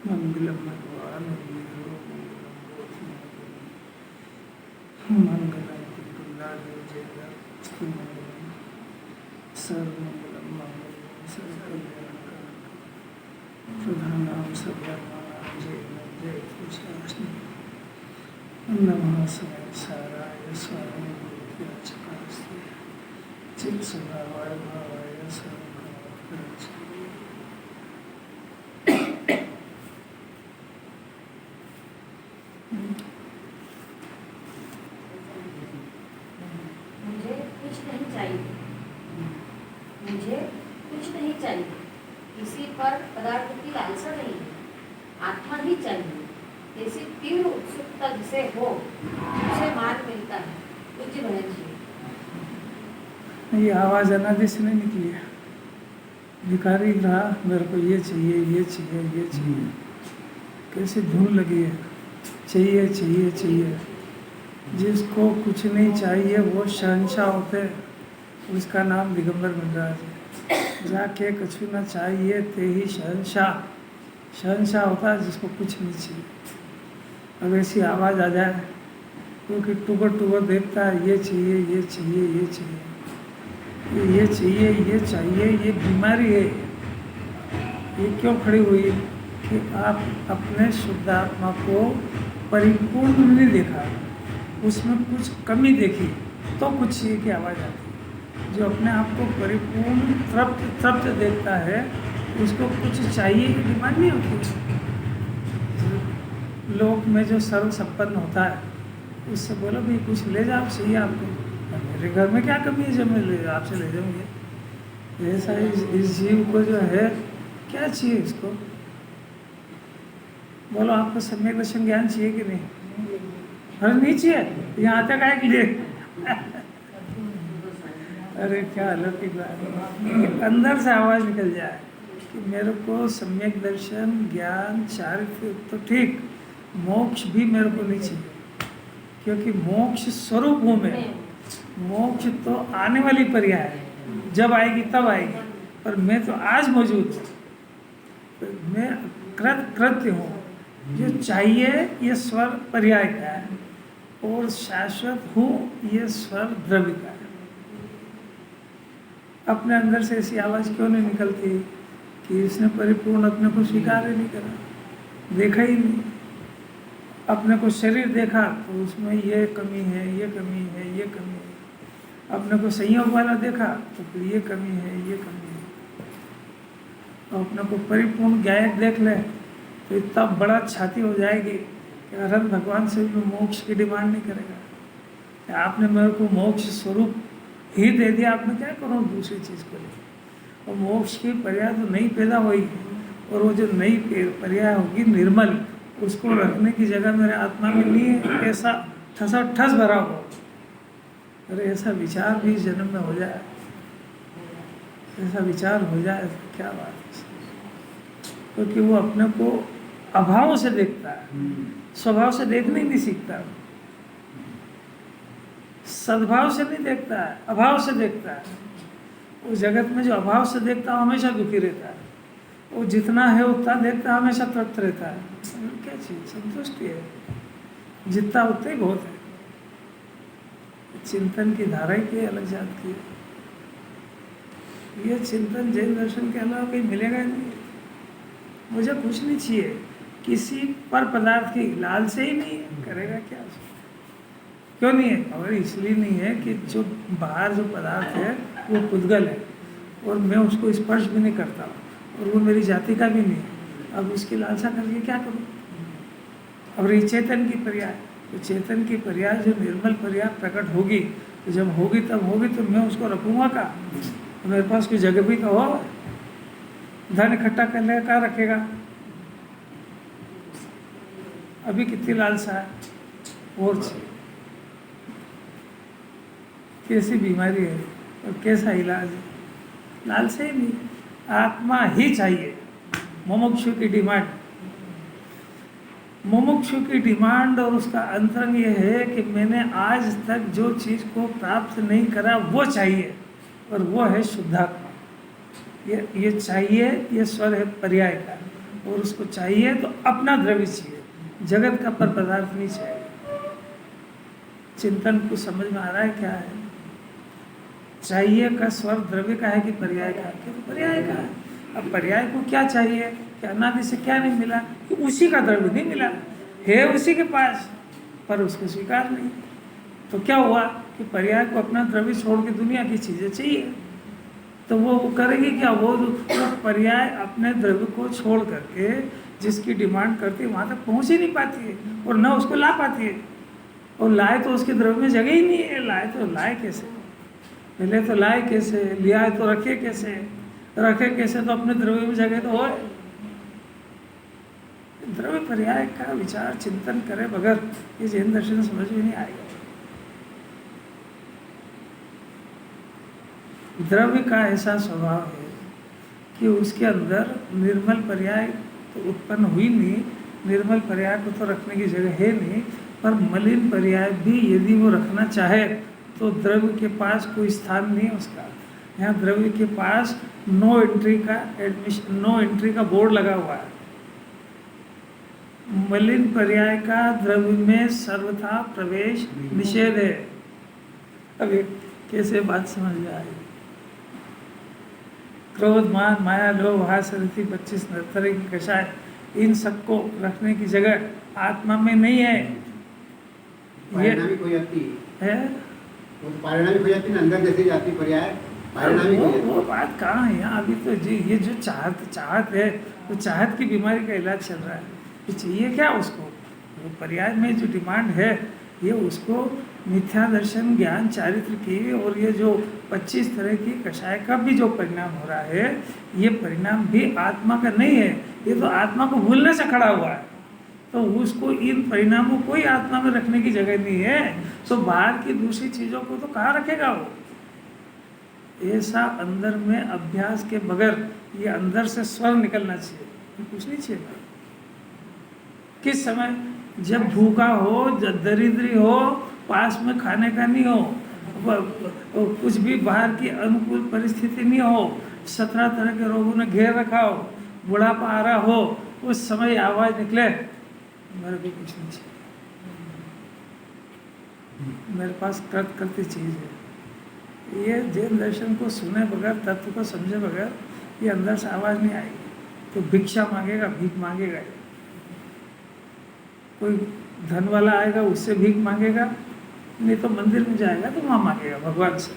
मंगलम भगवान मंगलम पुंडलादेव जय मंगलम सर्वमंगलम मंगलम सर्वकल्याणकारक प्रधानाम सर्वधर्माणां जय कृष्णाष्टमी नमः साराय स्वामी चकास्ते चित् स्वभावाय भावाय सर्वकामात्मरक्षे। मुझे कुछ नहीं चाहिए, मुझे कुछ नहीं चाहिए, किसी पर पदार्थ की लालसा नहीं है, आत्मा ही चाहिए। ऐसी तीव्र उत्सुकता जिसे हो उसे मान मिलता है। पूज्य बहन जी, ये आवाज़ अनादि से नहीं निकली है। भिखारी रहा, मेरे को ये चाहिए ये चाहिए ये चाहिए, कैसे धूल लगी है, चाहिए चाहिए चाहिए। जिसको कुछ नहीं चाहिए वो शहंशाह होते हैं, उसका नाम दिगंबर महाराज है। जाके कछु ना चाहिए ते ही शहंशाह, शहंशाह होता है जिसको कुछ नहीं चाहिए। अब ऐसी आवाज़ आ जाए क्योंकि टुकर टुकर देखता है, ये चाहिए ये चाहिए ये चाहिए ये चाहिए ये चाहिए, ये बीमारी है। ये क्यों खड़ी हुई कि आप अपने शुद्ध आत्मा को परिपूर्ण नहीं देखा, उसमें कुछ कमी देखी तो कुछ चाहिए की आवाज़ आती है। जो अपने आप को परिपूर्ण तृप्त देखता है उसको कुछ चाहिए की डिमांड नहीं होती। लोक में जो सर्व संपन्न होता है उससे बोलो भाई कुछ ले जाओ, चाहिए आपको, मेरे घर में क्या कमी है जब मैं आपसे ले जाऊँगी। ऐसा इस जीव को जो है क्या चाहिए, इसको बोलो आपको सम्यक दर्शन ज्ञान चाहिए कि नहीं? अरे नहीं चाहिए, यहाँ तक आए के लिए अरे क्या अलौकिक बात है। अंदर से आवाज़ निकल जाए कि मेरे को सम्यक दर्शन ज्ञान चारित्र तो ठीक, मोक्ष भी मेरे को नहीं चाहिए, क्योंकि मोक्ष स्वरूप हूँ मैं। मोक्ष तो आने वाली पर्याय है, जब आएगी तब आएगी, पर मैं तो आज मौजूद हूँ। तो मैं कृत्य हूँ। जो चाहिए ये स्वर पर्याय का है और शाश्वत हूँ ये स्वर द्रव्य का है। अपने अंदर से ऐसी आवाज़ क्यों नहीं निकलती कि इसने परिपूर्ण अपने को स्वीकार ही नहीं करा, देखा ही नहीं। अपने को शरीर देखा तो उसमें ये कमी है ये कमी है ये कमी है। अपने को संयोग वाला देखा तो फिर ये कमी है ये कमी है। और अपने को परिपूर्ण गायक देख ले तो इतना बड़ा छाती हो जाएगी कि अरहंत भगवान से भी मोक्ष की डिमांड नहीं करेगा। आपने मेरे को मोक्ष स्वरूप ही दे दिया, आप मैं क्या करूँ दूसरी चीज़ को लेकर। और मोक्ष की पर्याय तो नई पैदा हुई और वो जो नई पर्याय होगी निर्मल, उसको रखने की जगह मेरे आत्मा में नहीं है। ऐसा ठसा ठस भरा हो, अरे ऐसा विचार भी जन्म में हो जाए, ऐसा विचार हो जाए तो क्या बात है। क्योंकि वो अपने को अभाव से देखता है, स्वभाव से देखने ही नहीं सीखता, सद्भाव से नहीं देखता है, अभाव से देखता है। उस जगत में जो अभाव से देखता है हमेशा दुखी रहता है, वो जितना है उतना देखता है हमेशा तृप्त रहता है। क्या चीज़ संतुष्टि है, जितना उतना ही बहुत है। चिंतन की धारा की अलग जात की है। ये चिंतन जैन दर्शन के अलावा कहीं मिलेगा नहीं। मुझे कुछ नहीं चाहिए, किसी पर पदार्थ की लालसा ही नहीं है, करेगा क्या? क्यों नहीं है? और इसलिए नहीं है कि जो बाहर जो पदार्थ है वो पुद्गल है और मैं उसको स्पर्श भी नहीं करता और वो मेरी जाति का भी नहीं है। अब उसकी लालसा करके क्या करूँ? अब ये चेतन की पर्याय, तो चेतन की पर्याय जो निर्मल पर्याय प्रकट होगी, तो जब होगी तब होगी, तो मैं उसको रखूँगा कहाँ? मेरे पास कोई जगह भी तो हो, धन इकट्ठा करने का रखेगा। अभी कितनी लालसा है और कैसी बीमारी है और कैसा इलाज है? लालसा ही नहीं, आत्मा ही चाहिए। मुमुक्षु की डिमांड, मुमुक्षु की डिमांड और उसका अंतरंग ये है कि मैंने आज तक जो चीज़ को प्राप्त नहीं करा वो चाहिए, और वो है शुद्धात्मा। ये चाहिए, ये स्वर है पर्याय का, और उसको चाहिए तो अपना द्रव्य चाहिए, जगत का पर पदार्थ नहीं चाहिए। चिंतन को समझ में आ रहा है क्या है? चाहिए का स्वर द्रव्य का है कि पर्याय का? तो पर्याय का है। अब पर्याय को क्या चाहिए कि अनादि से क्या नहीं मिला, कि उसी का द्रव्य नहीं मिला, है उसी के पास पर उसको स्वीकार नहीं। तो क्या हुआ कि पर्याय को अपना द्रव्य छोड़ के दुनिया की चीजें चाहिए, तो वो करेगी क्या? वो पर्याय अपने द्रव्य को छोड़ करके जिसकी डिमांड करती है वहां तक पहुंच ही नहीं पाती है, और न उसको ला पाती है। और लाए तो उसके द्रव्य में जगह ही नहीं है, लाए तो लाए कैसे, मिले तो लाए कैसे, लिया है तो रखे कैसे, रखे कैसे, तो अपने द्रव्य में जगह तो हो। द्रव्य पर्याय का विचार चिंतन करे बगैर ये जैन दर्शन समझ में नहीं आएगा। द्रव्य का ऐसा स्वभाव है कि उसके अंदर निर्मल पर्याय तो उत्पन्न हुई नहीं, निर्मल पर्याय को तो रखने की जगह है नहीं, पर मलिन पर्याय भी यदि वो रखना चाहे तो द्रव्य के पास कोई स्थान नहीं है उसका। यहाँ द्रव्य के पास नो एंट्री का एडमिशन, नो एंट्री का बोर्ड लगा हुआ है। मलिन पर्याय का द्रव्य में सर्वथा प्रवेश निषेध है। अब ये कैसे बात समझ में आई? क्रोध, मान, माया, लोभ, हास्य, रति, 25 तरह की कषाय, इन सबको रखने की जगह आत्मा में नहीं है। परिणामिक हो जाती है वो तो परिणामिक हो जाती ना, अंदर जैसे जाती पर्याय परिणामिक हो जाती। वो बात कहाँ है यहाँ? अभी तो जी ये जो चाहत है, वो चाहत की बीमारी का इलाज चल रहा है कि चाहिए क्या उसको। वो पर्याय में जो डिमांड है ये उसको मिथ्या दर्शन, ज्ञान, चारित्र की, और ये जो 25 तरह की कषाय का भी जो परिणाम हो रहा है, ये परिणाम भी आत्मा का नहीं है, ये तो आत्मा को भूलने से खड़ा हुआ है। तो उसको इन परिणामों को ही आत्मा में रखने की जगह नहीं है, तो बाहर की दूसरी चीज़ों को तो कहाँ रखेगा वो? ऐसा अंदर में अभ्यास के बगैर ये अंदर से स्वर निकलना चाहिए, कुछ नहीं चाहिए। किस समय? जब भूखा हो, जब दरिद्री हो, पास में खाने का नहीं हो, कुछ भी बाहर की अनुकूल परिस्थिति नहीं हो, 17 तरह के रोगों ने घेर रखा हो, बुढ़ापा आ रहा हो, उस समय आवाज निकले मेरे को कुछ नहीं चाहिए, मेरे पास करती चीज़ है। ये जैन दर्शन को सुने बगैर, तत्व को समझे बगैर ये अंदर से आवाज़ नहीं आएगी। तो भिक्षा मांगेगा, भीख मांगेगा। कोई धन वाला आएगा उससे भीख मांगेगा, नहीं तो मंदिर में जाएगा तो वहाँ मांगेगा भगवान से।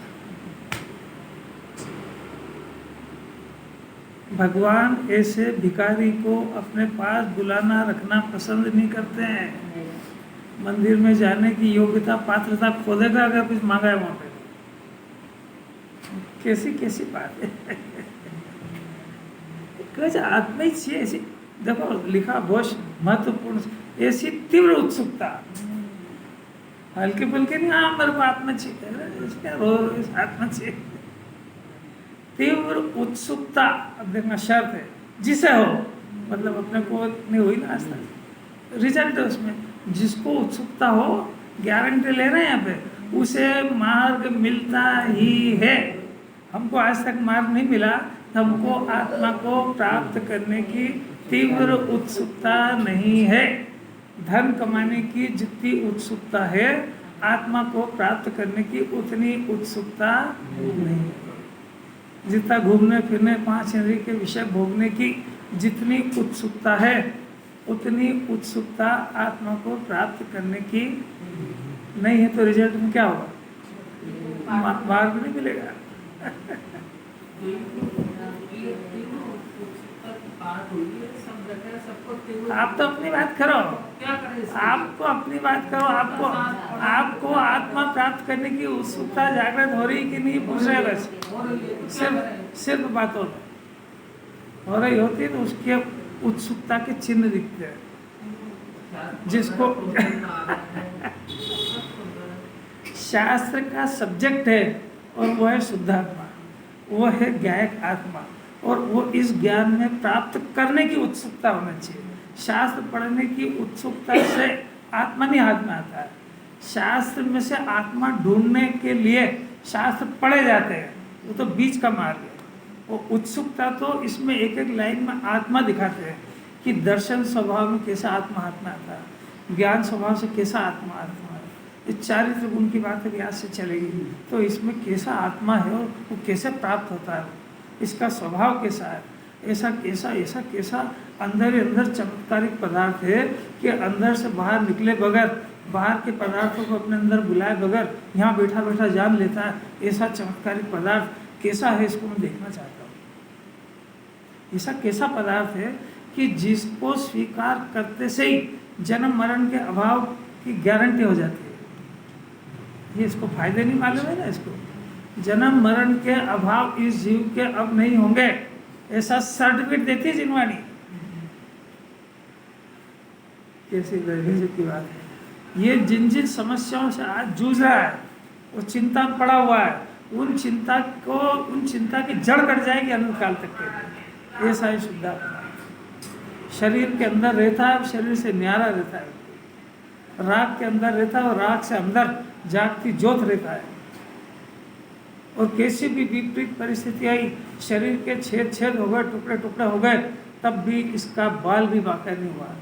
भगवान ऐसे भिखारी को अपने पास बुलाना रखना पसंद नहीं करते हैं। मंदिर में जाने की योग्यता, पात्रता खोदेगा अगर कुछ मांगा है वहाँ पे। कैसी कैसी बात है। कुछ आत्मा ही चाहिए ऐसी। देखो लिखा बहुत महत्वपूर्ण, ऐसी तीव्र उत्सुकता, हल्के फुल्के नहीं, हाँ मेरे को आत्मा चाहिए, रोज आत्मा चाहिए। तीव्र उत्सुकता, अब देखना शर्त है, जिसे हो, मतलब अपने को नहीं हुई ना आज तक, रिजल्ट है उसमें। जिसको उत्सुकता हो, गारंटी ले रहे हैं यहाँ पे, उसे मार्ग मिलता ही है। हमको आज तक मार्ग नहीं मिला, हमको आत्मा को प्राप्त करने की तीव्र उत्सुकता नहीं है। धन कमाने की जितनी उत्सुकता है, आत्मा को प्राप्त करने की उतनी उत्सुकता नहीं है। जितना घूमने फिरने, 5 इंद्रिय के विषय भोगने की जितनी उत्सुकता है, उतनी उत्सुकता आत्मा को प्राप्त करने की नहीं है। तो रिजल्ट में क्या होगा? मार्ग नहीं मिलेगा। आप तो अपनी बात करो, आपको अपनी बात करो, आपको आत्मा प्राप्त करने की उत्सुकता जागृत हो रही कि नहीं पूछ रहे? बस सिर्फ बात हो रही होती तो उसके उत्सुकता के चिन्ह दिखते हैं। जिसको शास्त्र का सब्जेक्ट है और वो है शुद्धात्मा, वो है ज्ञायक आत्मा, और वो इस ज्ञान में प्राप्त करने की उत्सुकता होना चाहिए। शास्त्र पढ़ने की उत्सुकता से आत्मा नहीं हाथ में आता है। शास्त्र में से आत्मा ढूंढने के लिए शास्त्र पढ़े जाते हैं, वो तो बीच का मार्ग है। वो उत्सुकता तो इसमें एक एक लाइन में आत्मा दिखाते हैं कि दर्शन स्वभाव में कैसा आत्मा हाथ में आता है, ज्ञान स्वभाव से कैसा आत्मा आत्मा है, ये चारित्र गुण की बात अभी आज से चलेगी। तो इसमें कैसा आत्मा है और वो कैसे प्राप्त होता है, इसका स्वभाव कैसा है, ऐसा कैसा अंदर ही अंदर चमत्कारिक पदार्थ है कि अंदर से बाहर निकले बगैर, बाहर के पदार्थों को अपने अंदर बुलाए बगैर यहाँ बैठा बैठा जान लेता है। ऐसा चमत्कारिक पदार्थ कैसा है, इसको मैं देखना चाहता हूँ। ऐसा कैसा पदार्थ है कि जिसको स्वीकार करते से ही जन्म मरण के अभाव की गारंटी हो जाती है। ये इसको फायदे नहीं मालूम है ना, इसको जन्म मरण के अभाव इस जीव के अब नहीं होंगे, ऐसा सर्टिफिकेट देती है जिनवाणी। कैसी गजब की बात है। ये जिन जिन समस्याओं से आज जूझ रहा है, वो चिंता में पड़ा हुआ है, उन चिंता की जड़ कट जाएगी अनंत काल तक के लिए। ऐसा ही शुद्धात्मा शरीर के अंदर रहता है, शरीर से न्यारा रहता है, राग के अंदर रहता है और राग से अंदर जागती ज्योत रहता है। और कैसी भी विपरीत परिस्थिति आई, शरीर के छेद हो गए, टुकड़े टुकड़े हो गए, तब भी इसका बाल भी बाका नहीं हुआ।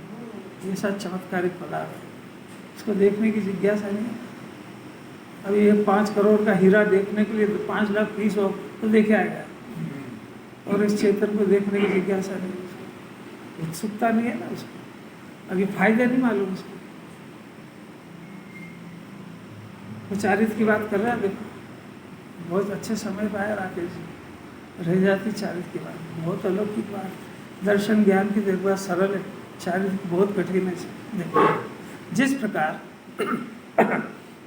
ऐसा चमत्कारिक पदार्थ है, इसको देखने की जिज्ञासा नहीं है। अभी ये 5 करोड़ का हीरा देखने के लिए तो 5 लाख फीस हो तो देखे आएगा, और इस क्षेत्र को देखने की जिज्ञासा नहीं, उत्सुकता नहीं है ना उसको, अभी फायदे नहीं मालूम उसको। वो चारित्र की बात कर रहा है, देखो बहुत अच्छे समय पर आया राकेश जी, रह जाती चारित्र की बात, बहुत अलौकिक बात। दर्शन ज्ञान की देखो बात सरल है, चारित्र बहुत कठिन है। देखो जिस प्रकार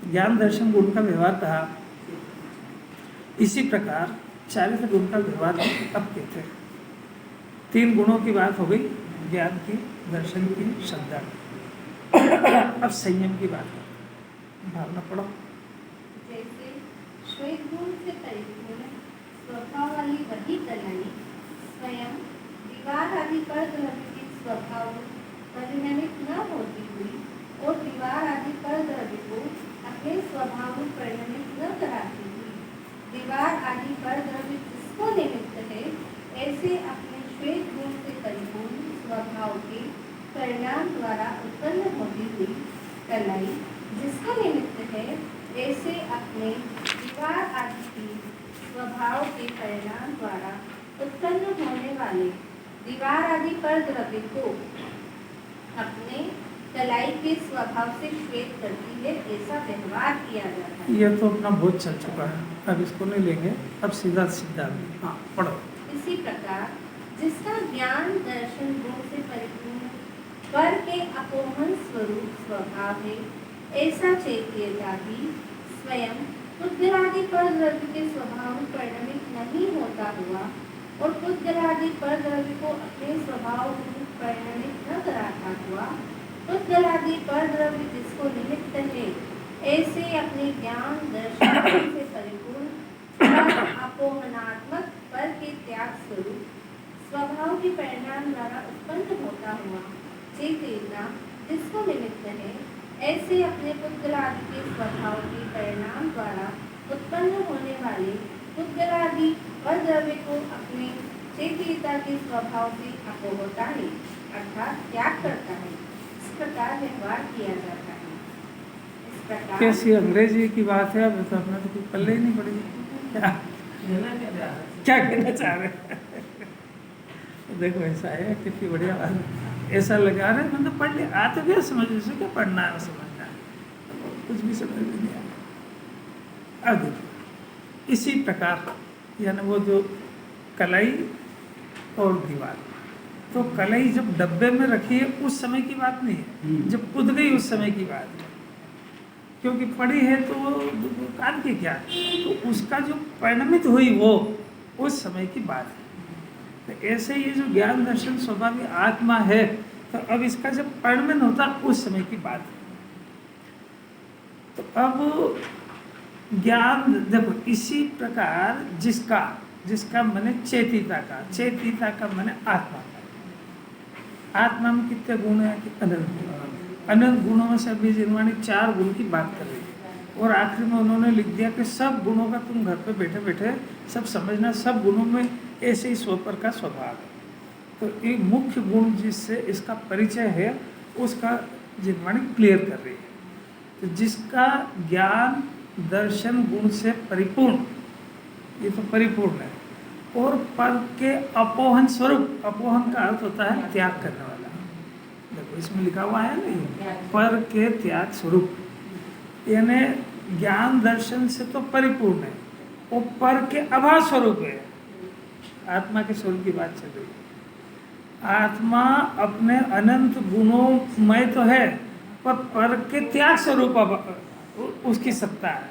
ज्ञान दर्शन गुण का व्यवहार कहा, इसी प्रकार चारित्र गुण का व्यवहार अब कहते हैं। 3 गुणों की बात हो गई, ज्ञान की, दर्शन की, श्रद्धा की। अब संयम की बात है, भावना पढ़ो। जैसे श्वेत गुण से परिपूर्ण स्वभाव वाली वही कलाई स्वयं दीवार आदि पर द्रव्य के स्वभाव परिणमित न होती हुई और दीवार आदि पर द्रव्य को अपने स्वभाव में परिणमित न कराती हुई, दीवार आदि पर द्रव्य जिसको निमित्त है, ऐसे अपने श्वेत गुण से परिपूर्ण स्वभाव के परिणाम द्वारा उत्पन्न होती हुई कलाई जिसको निमित्त है, ऐसे अपने दीवार आदि के स्वभाव के परिणाम द्वारा उत्पन्न होने वाले दीवार आदि पर द्रव्य को अपने कलाई के स्वभाव से श्वेत करती है, ऐसा व्यवहार किया जाता है। ये तो अपना बहुत चल चुका है, अब इसको नहीं लेंगे, अब सीधा सीधा हाँ पढ़ो। इसी प्रकार जिसका ज्ञान दर्शन गुण से परिपूर्ण पर के अपोहन स्वरूप स्वभाव है, ऐसा चेत्यता भी स्वयं पुद्गलादि पर द्रव्य के स्वभाव में परिणमित नहीं होता हुआ और पुद्गलादि पर द्रव्य को अपने स्वभाव में परिणमित न कराता हुआ, पुद्गलादि पर द्रव्य जिसको निमित्त है, ऐसे अपने ज्ञान दर्शन से परिपूर्ण अपोहनात्मक पर के त्याग स्वरूप स्वभाव के परिणाम द्वारा उत्पन्न होता हुआ चेतना जिसको निमित्त है, ऐसे अपने पुद्गलादि के स्वभाव के परिणाम द्वारा उत्पन्न होने वाले पुद्गलादि पर द्रव्य को अपने चेतिता के स्वभाव से अपोहता है, अर्थात त्याग करता है। इस प्रकार व्यवहार किया जाता है। इस प्रकार कैसी अंग्रेजी की बात है, अब तो अपने तो कोई पल्ले ही नहीं पड़ी। क्या कहना चाह रहे हैं? देखो ऐसा है, कितनी बढ़िया बात है। ऐसा लगा रहे मतलब पढ़ लिया, आ तो क्या समझ से क्या पढ़ना है, समझना है, कुछ भी समझ में नहीं आया। अब देखो इसी प्रकार यानी वो जो कलाई और दीवार, तो कलाई जब डब्बे में रखी है उस समय की बात नहीं है, जब कूद गई उस समय की बात है, क्योंकि पड़ी है तो काम की क्या, तो उसका जो परिणमित हुई वो उस समय की बात है। तो ऐसे ये जो ज्ञान दर्शन स्वाभाविक आत्मा है, तो अब इसका जब परिणमन होता उस समय की बात है। तो अब ज्ञान देखो इसी प्रकार जिसका मने चेतिता का मने आत्मा का। आत्मा में कितने गुण है कि अनंत गुण, अनंत गुणों में से अभी जिनवाणी 4 गुण की बात कर रही है, और आखिर में उन्होंने लिख दिया कि सब गुणों का तुम घर पे बैठे बैठे सब समझना, सब गुणों में ऐसे ही स्वपर का स्वभाव है। तो एक मुख्य गुण जिससे इसका परिचय है उसका जिनवाणी क्लियर कर रही है। तो जिसका ज्ञान दर्शन गुण से परिपूर्ण, ये तो परिपूर्ण है, और पर के अपोहन स्वरूप, अपोहन का अर्थ होता है त्याग करने वाला। देखो इसमें लिखा हुआ है नहीं, पर के त्याग स्वरूप, यानी ज्ञान दर्शन से तो परिपूर्ण है, वो पर के अभाव स्वरूप है। आत्मा के स्वरूप की बात चल रही है। आत्मा अपने अनंत गुणों में तो है, पर के त्याग स्वरूप उसकी सत्ता है।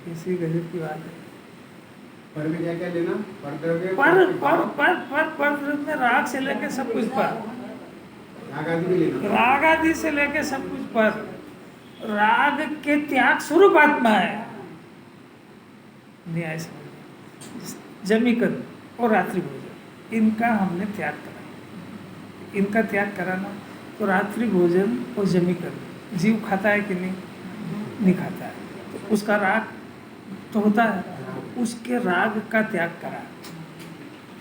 किसी गजब की बात है। पर में क्या लेना? पर द्रव्य पर में राग से लेके सब कुछ पर, राग आदि भी लेना, राग आदि से लेके सब कुछ पर, राग के त्याग स्वरूप आत्मा है। न्याय समझ, जमीकन और रात्रि भोजन, इनका हमने त्याग करा। इनका त्याग कराना तो रात्रि भोजन और जमीकन जीव खाता है कि नहीं खाता है, तो उसका राग तो होता है, उसके राग का त्याग करा।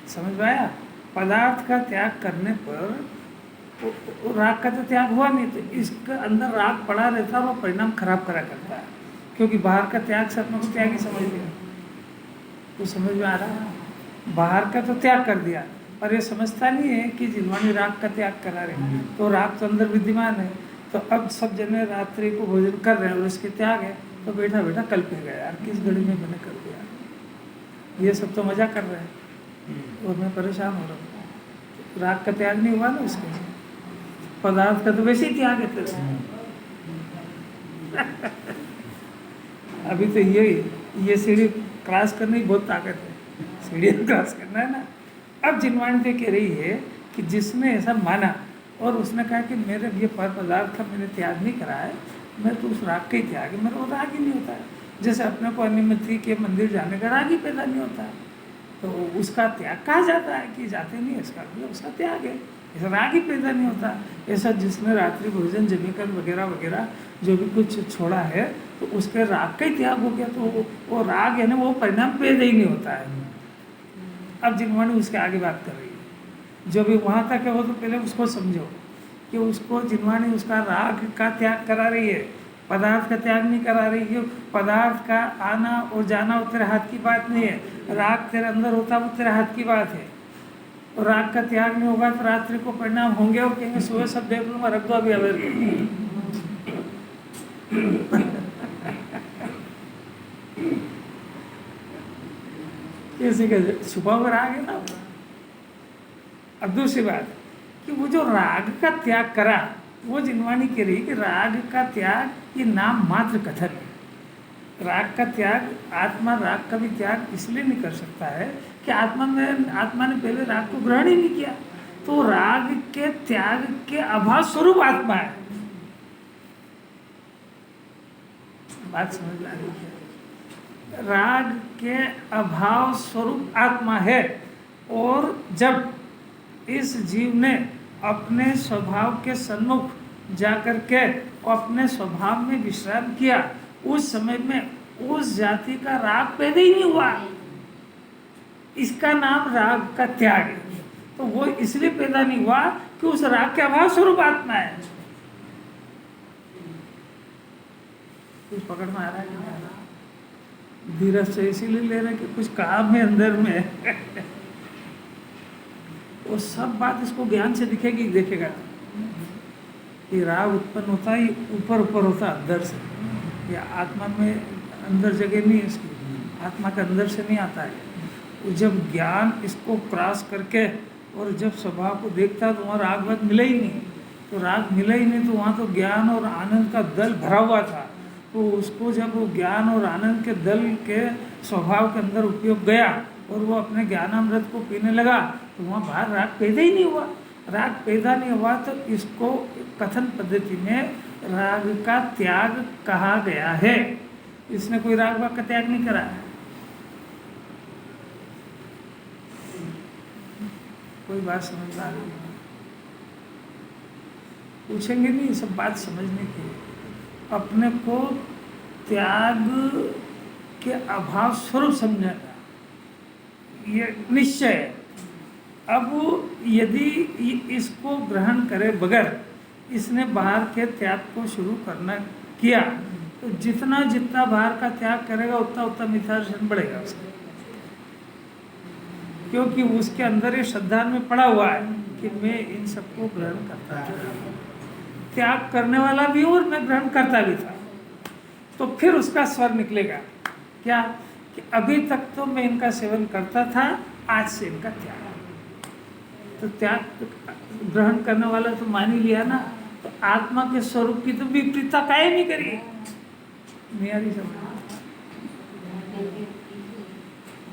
समझ में आया? पदार्थ का त्याग करने पर वो राग का तो त्याग हुआ नहीं, तो इसके अंदर राग पड़ा रहता है, वो परिणाम खराब करा करता है, क्योंकि बाहर का त्याग से अपने को त्याग ही समझ लिया। तो समझ में आ रहा है? बाहर का तो त्याग कर दिया, और ये समझता नहीं है कि जिनवाणी राग का त्याग करा रहे, तो राग तो अंदर विद्यमान है। तो अब सब जने रात्रि को भोजन कर रहे हैं और इसके त्याग है, तो बैठा बैठा कल पे गया यार, किस घड़ी में मैंने कर दिया, ये सब तो मजा कर रहे हैं और मैं परेशान हो रहा हूँ। राग का त्याग नहीं हुआ ना उसके, पदार्थ का तो वैसे ही त्याग है तेरे। अभी तो ये सीढ़ी क्रॉस करने की बहुत ताकत है, सीढ़ी क्रॉस करना है ना। अब जिनवाणी तो कह रही है कि जिसने ऐसा माना और उसने कहा कि मेरे ये पर पदार्थ का मैंने त्याग नहीं करा है, मैं तो उस राग का ही त्याग है, मेरा वो राग ही नहीं होता है। जैसे अपने को अनुमति के मंदिर जाने का राग ही पैदा नहीं होता है, तो उसका त्याग कहा जाता है कि जाते नहीं, इसका मतलब उसका त्याग है, ऐसा राग ही पैदा नहीं होता। ऐसा जिसने रात्रि भोजन जमीकन वगैरह वगैरह जो भी कुछ छोड़ा है, तो उसके राग का ही त्याग हो गया, तो वो राग है ना, वो परिणाम पैदा ही नहीं होता है। अब जिनवाणी उसके आगे बात कर रही है, जो भी वहाँ तक है वो तो पहले उसको समझो कि उसको जिनवाणी उसका राग का त्याग करा रही है, पदार्थ का त्याग नहीं करा रही है। पदार्थ का आना और जाना वो तेरे हाथ की बात नहीं है, राग तेरे अंदर होता वो तेरे हाथ की बात है। और राग का त्याग नहीं होगा तो रात्रि को परिणाम होंगे और कहेंगे सुबह सब देख लूँगा, रख दो अभी अवेयर। किसी का छुपा हुआ राग है ना। अब दूसरी बात कि वो जो राग का त्याग करा, वो जिनवाणी कह रही कि राग का त्याग ये नाम मात्र कथन है। राग का त्याग, आत्मा राग का भी त्याग इसलिए नहीं कर सकता है कि आत्मा ने पहले राग को ग्रहण ही नहीं किया, तो राग के त्याग के अभाव स्वरूप आत्मा है। बात समझ में आ रही है? राग के अभाव स्वरूप आत्मा है, और जब इस जीव ने अपने स्वभाव के सन्मुख जाकर के अपने स्वभाव में विश्राम किया, उस समय में उस जाति का राग पैदा ही नहीं हुआ। इसका नाम राग का त्याग है। तो वो इसलिए पैदा नहीं हुआ कि उस राग के अभाव स्वरूप आत्मा है। कुछ पकड़ में आ रहा है कि नहीं आ रहा? धीरज से इसीलिए ले रहे कि कुछ काम है अंदर में। वो सब बात इसको ज्ञान से दिखेगी, देखेगा कि राग उत्पन्न होता है ऊपर ऊपर होता अंदर से, या आत्मा में अंदर जगह नहीं है इसकी, आत्मा के अंदर से नहीं आता है। जब ज्ञान इसको क्रॉस करके और जब स्वभाव को देखता तो वहाँ राग वाग मिला ही नहीं, तो राग मिला ही नहीं, तो वहाँ तो ज्ञान और आनंद का दल भरा हुआ था। तो उसको जब वो ज्ञान और आनंद के दल के स्वभाव के अंदर उपयोग गया और वो अपने ज्ञानामृत को पीने लगा, तो वहाँ बाहर राग पैदा ही नहीं हुआ। राग पैदा नहीं हुआ तो इसको कथन पद्धति में राग का त्याग कहा गया है। इसने कोई राग वाग का त्याग नहीं करा है। कोई बात समझ आ रही है? पूछेंगे नहीं, सब बात समझने की। अपने को त्याग के अभाव स्वरूप समझना, ये निश्चय है। अब यदि इसको ग्रहण करे बगैर इसने बाहर के त्याग को शुरू करना किया, तो जितना जितना बाहर का त्याग करेगा उतना उतना मिथ्या दर्शन बढ़ेगा उसका, क्योंकि उसके अंदर ये श्रद्धा में पड़ा हुआ है कि मैं इन सबको ग्रहण करता था, त्याग करने वाला भी और मैं ग्रहण करता भी था। तो फिर उसका स्वर निकलेगा क्या कि अभी तक तो मैं इनका सेवन करता था, आज से इनका त्याग। तो त्याग ग्रहण करने वाला तो मान ही लिया ना, तो आत्मा के स्वरूप की तो विपरीतता काहे नहीं करी। मेरी समझ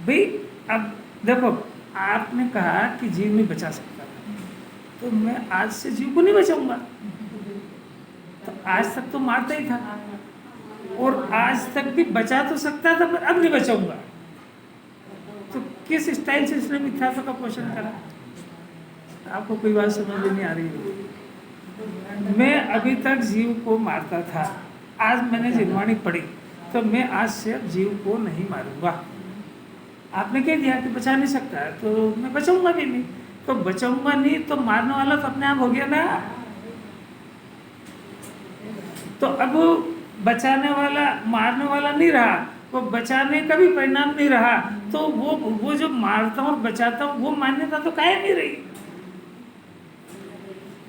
भाई, अब देखो आपने कहा कि जीव नहीं बचा सकता, तो मैं आज से जीव को नहीं बचाऊंगा। तो आज तक तो मारता ही था और आज तक भी बचा तो सकता था, पर अब नहीं बचाऊंगा। तो किस स्टाइल से इसने मिथ्यात्व का पोषण करा? आपको कोई बात समझ में नहीं आ रही है। मैं अभी तक जीव को मारता था, आज मैंने जिनवाणी पढ़ी, तो मैं आज से अब जीव को नहीं मारूंगा। आपने कह दिया कि बचा नहीं सकता है, तो मैं बचाऊंगा भी नहीं। तो बचाऊंगा नहीं तो मारने वाला तो अपने आप हो गया ना। तो अब बचाने वाला मारने वाला नहीं रहा, वो बचाने का भी परिणाम नहीं रहा, तो वो जो मारता हूँ और बचाता हूँ वो मान्यता तो कायम नहीं रही।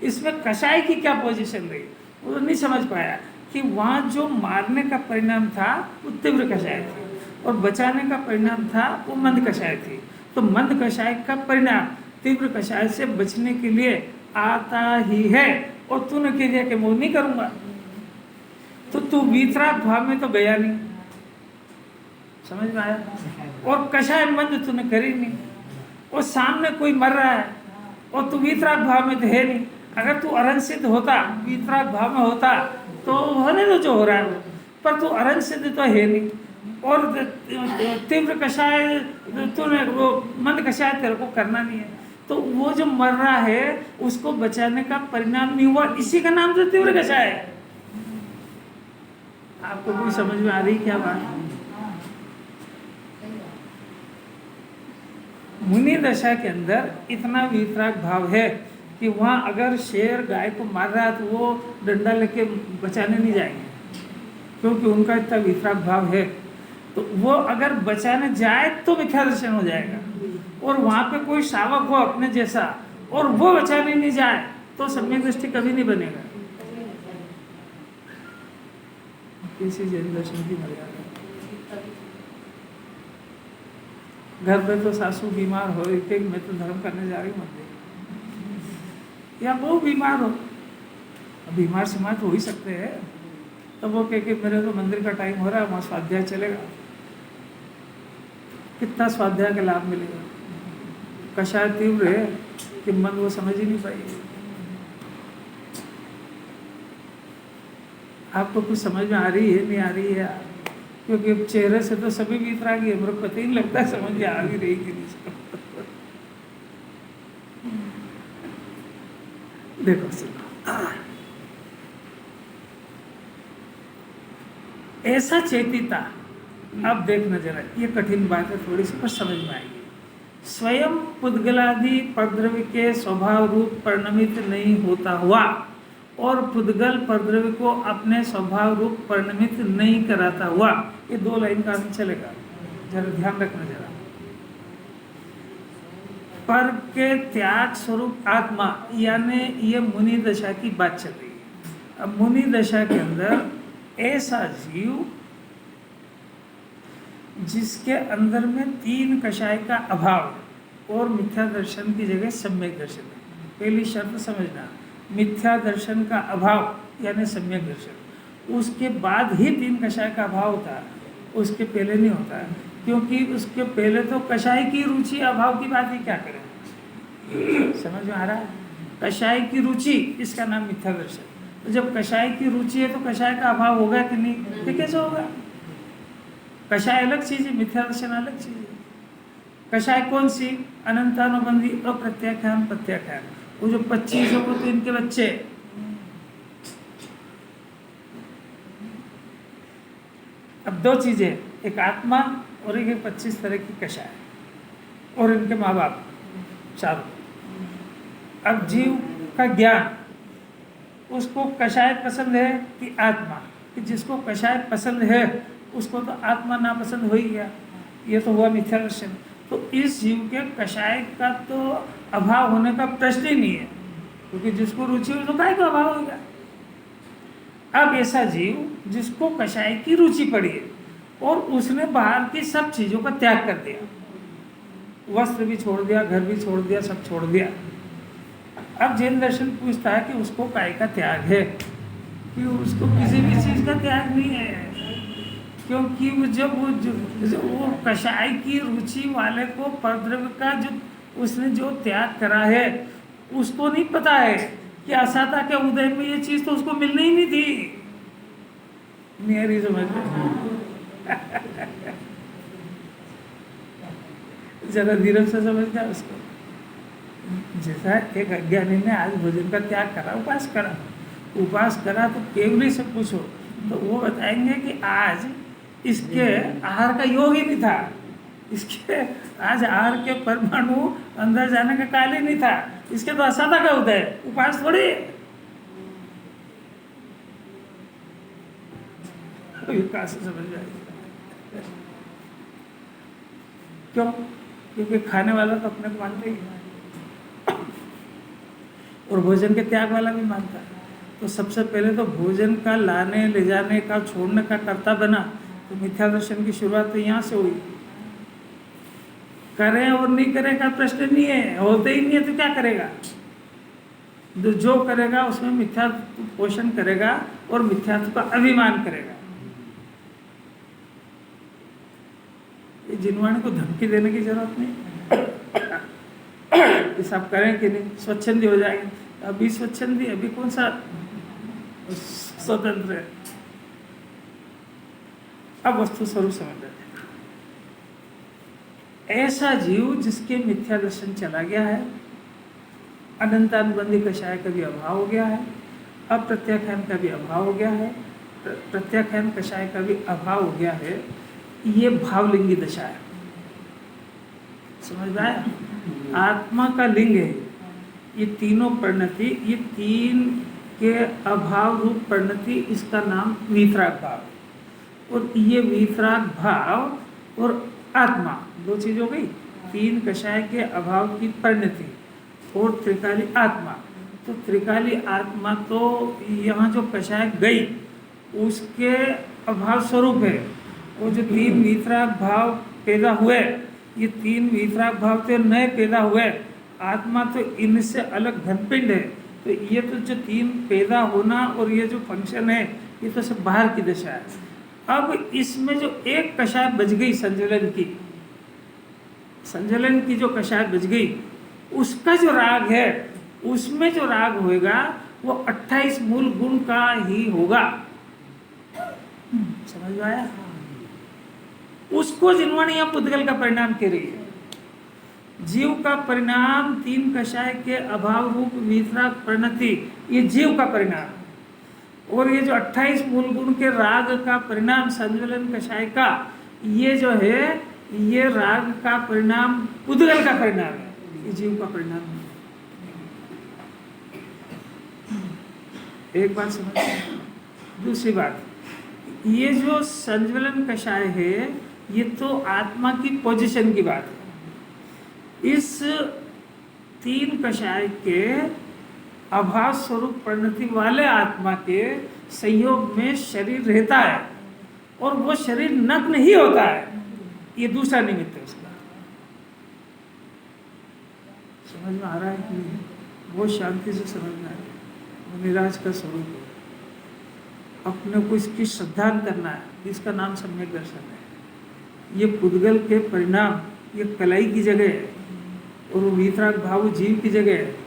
इसमें कषाय की क्या पोजीशन रही, वो तो नहीं समझ पाया कि वहाँ जो मारने का परिणाम था वो तीव्र कषाय थी और बचाने का परिणाम था वो मंद कषाय थी। तो मंद कषाय का परिणाम तीव्र कषाय से बचने के लिए आता ही है, और तूने कह दिया कि मैं नहीं करूँगा, तो तू वीतराग भाव में तो गया नहीं। समझ में आया? और कषाय मंद तूने करी नहीं, और सामने कोई मर रहा है और तू वीतराग भाव में तो है नहीं। अगर तू अरहंत सिद्ध होता, वीतराग भाव में होता, तो होने दो जो हो रहा है वो, पर तू अरहंत सिद्ध तो है नहीं। और तीव्र कषाय तूने, वो मंद कषाय तेरे को करना नहीं है, तो वो जो मर रहा है उसको बचाने का परिणाम नहीं हुआ, इसी का नाम तो तीव्र कषाय है। आपको कोई समझ में आ रही क्या बात? मुनि दशा के अंदर इतना वीतराग भाव है कि वहाँ अगर शेर गाय को मार रहा है तो वो डंडा लेके बचाने नहीं जाएंगे, क्योंकि उनका इतना वीतराग भाव है। तो वो अगर बचाने जाए तो मिथ्या दर्शन हो जाएगा, और वहाँ पे कोई शावक हो अपने जैसा और वो बचाने नहीं जाए तो सम्यक दृष्टि कभी नहीं बनेगा। किसी जैन दर्शन की मर्यादा। घर पे तो सासू बीमार हो रही थी, मैं तो धर्म करने जा रही हूँ मंदिर, या वो बीमार हो, बीमार समाज हो ही सकते हैं, तो वो कह के मेरे तो मंदिर का टाइम हो रहा है, वहाँ स्वाध्याय चलेगा। कितना स्वाध्याय का लाभ मिलेगा? कषाय तीव्र है कि मन वो समझ ही नहीं पाएगी। आपको कुछ समझ में आ रही है नहीं आ रही है? क्योंकि अब चेहरे से तो सभी वीतरागी है, मेरे को पता ही नहीं लगता समझ में आ भी रही कि नहीं। देखो सुनो, ऐसा चेतिता, अब देखना जरा, ये कठिन बात है थोड़ी सी, पर समझ में आएगी। स्वयं पुद्गलादि परद्रव्य के स्वभाव रूप परिणमित नहीं होता हुआ और पुद्गल परद्रव्य को अपने स्वभाव रूप परिणमित नहीं कराता हुआ, ये दो लाइन का अर्थ चलेगा, जरा ध्यान रखना जरा। पर के त्याग स्वरूप आत्मा, यानी ये मुनि दशा की बात चल रही है। अब मुनि दशा के अंदर ऐसा जीव जिसके अंदर में तीन कषाय का अभाव और मिथ्या दर्शन की जगह सम्यक दर्शन है। पहली शर्त समझना, मिथ्या दर्शन का अभाव यानी सम्यक दर्शन, उसके बाद ही तीन कषाय का अभाव होता है, उसके पहले नहीं होता है, क्योंकि उसके पहले तो कषाय की रुचि अभाव की बात ही क्या करें। समझ में आ रहा है? कषाय की रुचि, इसका नाम मिथ्या दर्शन। तो जब कषाय की रुचि है तो कषाय का अभाव होगा कि नहीं? ये कैसे होगा? कषाय अलग चीज है, मिथ्या दर्शन अलग चीज है। कषाय कौन सी? अनंतानुबंधी अप्रत्याख्यान प्रत्याख्यान, वो जो 25 हो तो इनके बच्चे। अब दो चीजें, एक आत्मा और एक 25 तरह की कषाय। और इनके माँ बाप चारों। अब जीव का ज्ञान, उसको कषाय पसंद है कि आत्मा, कि जिसको कषाय पसंद है उसको तो आत्मा नापसंद हो ही गया, ये तो हुआ मिथ्या दर्शन। तो इस जीव के कषाय का तो अभाव होने का प्रश्न ही नहीं है, क्योंकि जिसको रुचि हो तो काय का अभाव होगा। अब ऐसा जीव जिसको कषाय की रुचि पड़ी है और उसने बाहर की सब चीजों का त्याग कर दिया, वस्त्र भी छोड़ दिया, घर भी छोड़ दिया, सब छोड़ दिया। अब जैन दर्शन पूछता है कि उसको काय का त्याग है, कि उसको किसी भी चीज का त्याग नहीं है, क्योंकि वो कषाय की रुचि वाले को परद्रव्य का जो उसने जो त्याग करा है उसको नहीं पता है कि असाता के उदय में ये चीज तो उसको मिलनी ही नहीं थी। मेरी समझ में जरा धीरे से समझ गया उसको। जैसा एक अज्ञानी ने आज भोजन का त्याग करा, उपास करा तो केवली से पूछो तो वो बताएंगे कि आज इसके आहार का योग ही नहीं था, इसके आज आहार के परमाणु अंदर जाने का काल ही नहीं था, इसके तो असाधा का उदय, उपास थोड़ी। कहाँ से समझ जाएगी? क्यों? क्योंकि खाने वाला तो अपने को मानते ही है और भोजन के त्याग वाला भी मानता है। तो सबसे पहले तो भोजन का लाने ले जाने का छोड़ने का कर्ता बना, तो मिथ्या दर्शन की शुरुआत तो यहाँ से हुई। करें और नहीं करें का प्रश्न नहीं है, होते ही नहीं है तो क्या करेगा। जो करेगा उसमें मिथ्या पोषण करेगा और मिथ्यात्व का अभिमान करेगा। ये जिनवाणी को धमकी देने की जरूरत नहीं, ये सब करें कि नहीं, स्वच्छंदी हो जाएंगे। अभी स्वच्छंदी, अभी कौन सा स्वतंत्र है। अब वस्तु स्वरूप समझ लेते हैं। ऐसा जीव जिसके मिथ्या दर्शन चला गया है, अनंतानुबंधी कषाय का भी अभाव हो गया है, अप्रत्याख्यान का भी अभाव हो गया है, प्रत्याख्यान कषाय का भी अभाव हो गया है, ये भावलिंगी दशा है। समझ में आया? आत्मा का लिंग है ये तीनों परिणति, ये तीन के अभाव रूप परिणति, इसका नाम वीतराग भाव। और ये वीतराग भाव और आत्मा दो चीज हो गई। तीन कषाय के अभाव की परिणति और त्रिकाली आत्मा। तो त्रिकाली आत्मा तो यहाँ जो कषाय गई उसके अभाव स्वरूप है। वो जो तीन वीतराग भाव पैदा हुए, ये तीन वीतराग भाव तो नए पैदा हुए, आत्मा तो इनसे अलग घनपिंड है। तो ये तो जो तीन पैदा होना और ये जो फंक्शन है ये तो सब बाहर की दशा है। अब इसमें जो एक कषाय बच गई संजलन की जो कषाय बच गई, उसका जो राग है, उसमें जो राग होएगा वो 28 मूल गुण का ही होगा। समझ में आया? उसको जिनवाणी या पुद्गल का परिणाम कह रही है। जीव का परिणाम तीन कषाय के अभाव रूप वीतराग परिणति, ये जीव का परिणाम। और ये जो 28 मूल गुण के राग का परिणाम संज्वलन कषाय का, ये जो है ये राग का परिणाम पुद्गल का परिणाम है, ये जीव का परिणाम है। एक बात समझ। दूसरी बात, ये जो संज्वलन कषाय है ये तो आत्मा की पोजीशन की बात है। इस तीन कषाय के अभाव स्वरूप परिणति वाले आत्मा के संयोग में शरीर रहता है और वो शरीर नग्न ही होता है, ये दूसरा निमित्त है उसका। समझ में आ रहा है कि नहीं? वो शांति से समझना है। वो निराज का स्वरूप है, अपने को इसकी श्रद्धा करना है, इसका नाम सम्यक दर्शन है। ये पुद्गल के परिणाम ये कलाई की जगह है और वो वीतराग भाव जीव की जगह है।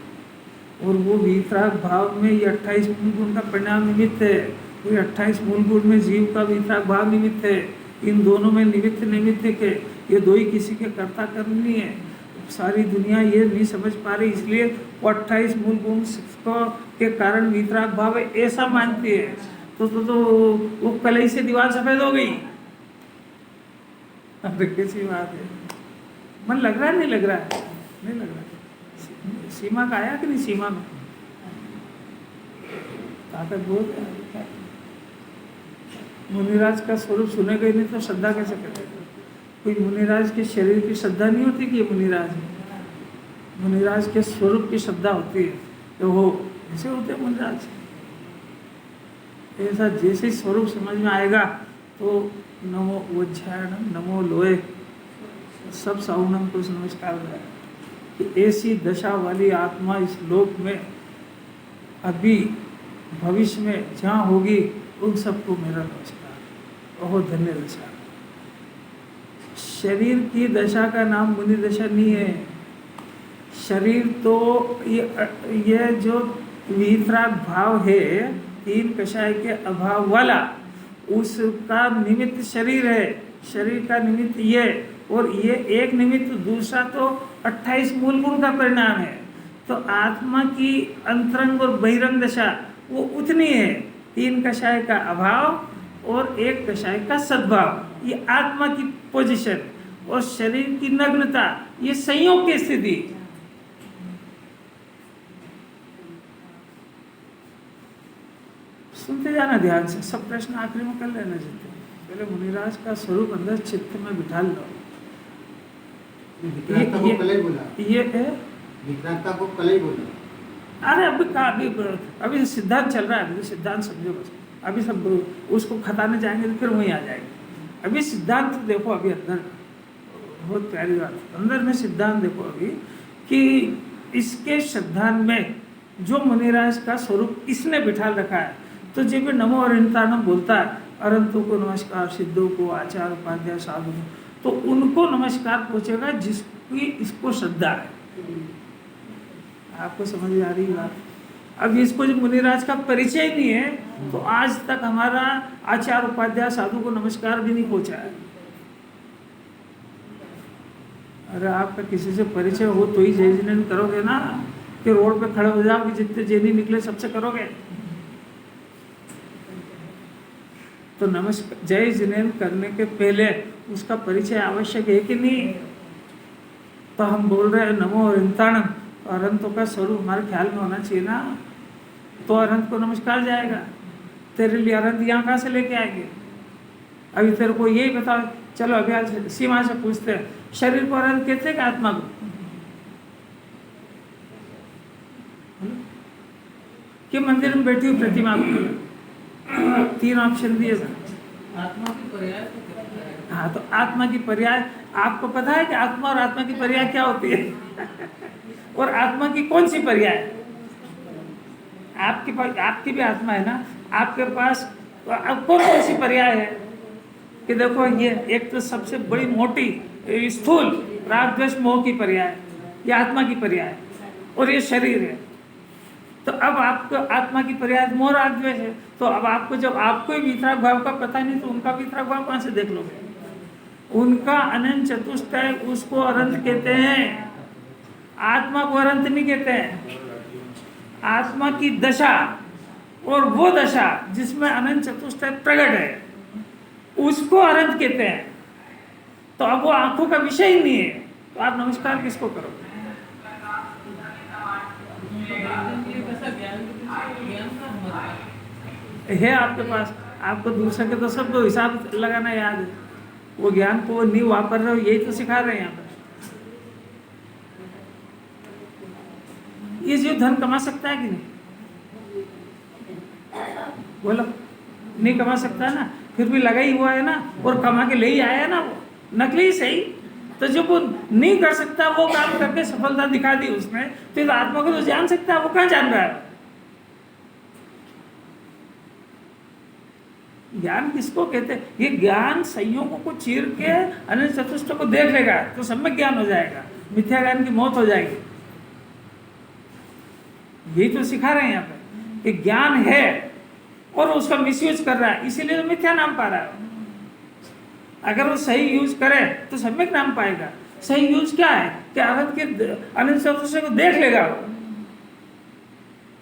और वो वीतराग भाव में ये 28 मूल गुण का परिणाम निमित्त है। ये 28 मूल गुण में जीव का वीतराग भाव निमित्त है। इन दोनों में निमित्त के ये दो ही किसी के कर्ता कर्म नहीं है। सारी दुनिया ये नहीं समझ पा रही, इसलिए वो 28 मूल गुण के कारण वीतराग भाव है ऐसा मानती है। तो वो कलाई से दीवार सफेद हो गई। अब कैसी बात है। मन लग रहा है नहीं लग रहा है? नहीं लग रहा है। सीमा का आया कि नहीं? सीमा में ताकत बहुत है। मुनिराज का स्वरूप सुनेगा ही नहीं तो श्रद्धा कैसे करेगा? कोई मुनिराज के शरीर की श्रद्धा नहीं होती कि ये मुनिराज है। मुनिराज के स्वरूप की श्रद्धा होती है। तो वो ऐसे होते हैं मुनिराज। ऐसा जैसे ही स्वरूप समझ में आएगा तो नमो वज्रायणम, नमो लोहे, सब साउनम को नमस्कार है कि ऐसी दशा वाली आत्मा इस लोक में अभी भविष्य में जहाँ होगी उन सबको मेरा नमस्कार। बहुत धन्य दशा। शरीर की दशा का नाम मुनि दशा नहीं है। शरीर तो ये जो वितराग भाव है, तीन कषाय के अभाव वाला, उसका निमित्त शरीर है। शरीर का निमित्त ये, और ये एक निमित्त, दूसरा तो 28 मूल गुण का परिणाम है। तो आत्मा की अंतरंग और बहिरंग दशा वो उतनी है, तीन कषाय का अभाव और एक कषाय का सद्भाव, ये आत्मा की पोजीशन। और शरीर की नग्नता, ये संयोग की स्थिति। सुनते जाना ध्यान से, सब प्रश्न आखिरी में कर लेना चाहिए। पहले मुनिराज का स्वरूप अंदर चित्त में बिठा लो। विक्रांता को कल ही बोला, ये है विक्रांता को कल ही बोला। अरे अभी सिद्धांत चल रहा है, अभी सिद्धांत समझो बस। अभी सब उसको खताने जाएंगे तो फिर वहीं आ जाएंगे। अभी सिद्धांत देखो, अभी अंदर बहुत प्यारी बात, अंदर में सिद्धांत देखो अभी कि इसके सिद्धांत में जो मुनिराज का स्वरूप इसने बिठा रखा है। तो जब भी नमो अरिहंताणम बोलता है, अरंतों को नमस्कार, सिद्धों को, आचार्य उपाध्याय साधु, तो उनको नमस्कार पहुंचेगा जिसकी इसको श्रद्धा है। आपको समझ में आ रही बात? अब इसको जब मुनिराज का परिचय ही नहीं है तो आज तक हमारा आचार्य उपाध्याय साधु को नमस्कार भी नहीं पहुंचा है। अरे आपका किसी से परिचय हो तो ही जय जिनेन करोगे ना, कि रोड पे खड़े हो जाओ कि जितने जैनी निकले सबसे करोगे? तो नमस्कार जय जिनेन करने के पहले उसका परिचय आवश्यक है कि नहीं? तो हम बोल रहे हैं नमो अरिहंताणम, तो अरंतों का स्वरूप हमारे ख्याल में होना चाहिए ना, तो अरंत को नमस्कार जाएगा। तेरे लिए अरंत यहाँ कहाँ से लेके आएंगे? अभी तेरे को यही बता, चलो अभी आज सीमा से पूछते हैं, शरीर को अरंत कहते हैं कि आत्मा को? कि मंदिर में बैठी हुई प्रतिमा को? तीन ऑप्शन दिए थे। आत्मा की पर्याय। हाँ, तो आत्मा की पर्याय आपको पता है कि आत्मा और आत्मा की पर्याय क्या होती है? और आत्मा की कौन सी पर्याय? आपके पास, आपकी भी आत्मा है ना, आपके पास अब कौन सी पर्याय है? कि देखो ये एक तो सबसे बड़ी मोटी स्थूल राग द्वेष मोह की पर्याय, ये आत्मा की पर्याय, और ये शरीर है। तो अब आपको आत्मा की पर्याय मोह राग द्वेष है। तो अब आपको, जब आपको ही वितराग भाव का पता नहीं तो उनका वितराग भाव कहाँ से देख लोगे? उनका अनंत चतुष्टय, उसको अनंत कहते हैं, आत्मा को अनंत नहीं कहते हैं। आत्मा की दशा और वो दशा जिसमें अनंत चतुष्टय प्रकट है, उसको अनंत कहते हैं। तो अब वो आंखों का विषय ही नहीं है, तो आप नमस्कार किसको करोगे? है आपके पास, आपको दूसरे के तो सब हिसाब लगाना याद है, वो ज्ञान को नहीं वापर रहे हो, यही तो सिखा रहे हैं यहाँ पर। ये जो धन कमा सकता है कि नहीं? बोलो, नहीं कमा सकता है ना, फिर भी लगा ही हुआ है ना, और कमा के ले ही आया है ना, वो नकली सही। तो जो वो नहीं कर सकता वो काम करके सफलता दिखा दी उसने, तो आत्मा को तो जान सकता है, वो कहाँ जान रहा है? ज्ञान किसको कहते हैं? ये ज्ञान संयोगों को चीर के अनंत चतुष्ट को देख लेगा तो सम्यक ज्ञान हो जाएगा, मिथ्या ज्ञान की मौत हो जाएगी। यही तो सिखा रहे हैं यहाँ पे कि ज्ञान है और उसका मिसयूज कर रहा है, इसीलिए तो मिथ्या नाम पा रहा है। अगर वो सही यूज करे तो सम्यक नाम पाएगा। सही यूज क्या है कि अनंत चतुष्ट को देख लेगा,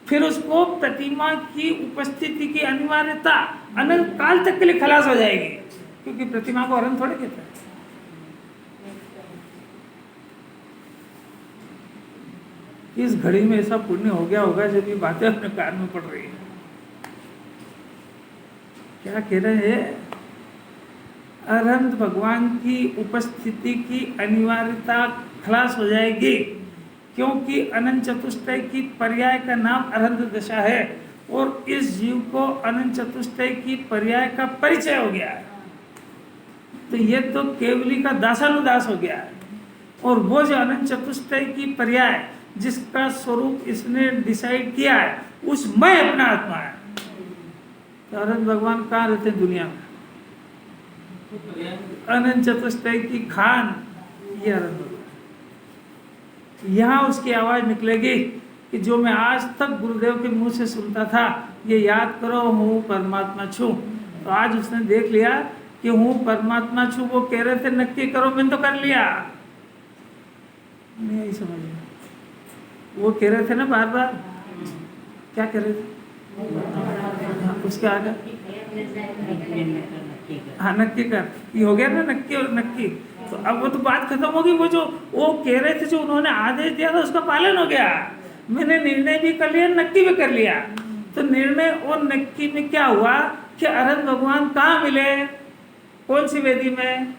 फिर उसको प्रतिमा की उपस्थिति की अनिवार्यता अनंत काल तक के लिए खलास हो जाएगी, क्योंकि प्रतिमा को अनंत थोड़े कहते हैं। इस घड़ी में ऐसा पुण्य हो गया होगा जब ये बातें अपने कान में पड़ रही है। क्या कह रहे हैं? अरहंत भगवान की उपस्थिति की अनिवार्यता खलास हो जाएगी, क्योंकि अनंत चतुष्टय की पर्याय का नाम अरहंत दशा है और इस जीव को अनंत चतुष्टय की पर्याय का परिचय हो गया है। तो ये तो केवली का दासानुदास हो गया है, और वो जो अनंत चतुष्टय की पर्याय जिसका स्वरूप इसने डिसाइड किया है, उसमें अपना आत्मा है। तो अरहंत भगवान कहाँ रहते हैं दुनिया में? तो पर्याय अनंत चतुष्टय की खान ये अरहंत भगवान। यहाँ उसकी आवाज निकलेगी कि जो मैं आज तक गुरुदेव के मुंह से सुनता था, ये याद करो हूँ परमात्मा छू। तो आज उसने देख लिया कि हूँ परमात्मा छू। वो कह रहे थे नक्की करो, मैंने तो कर लिया। नहीं समझ में, वो कह रहे थे ना बार बार, क्या कह रहे थे? उसके आगे हाँ नक्की कर, ये हो गया ना नक्की और नक्की। तो अब वो तो बात खत्म होगी। वो जो वो कह रहे थे, जो उन्होंने आदेश दिया था उसका पालन हो गया। मैंने निर्णय भी कर लिया, नक्की भी कर लिया। तो निर्णय और नक्की में क्या हुआ कि अरहंत भगवान कहाँ मिले? कौन सी वेदी में?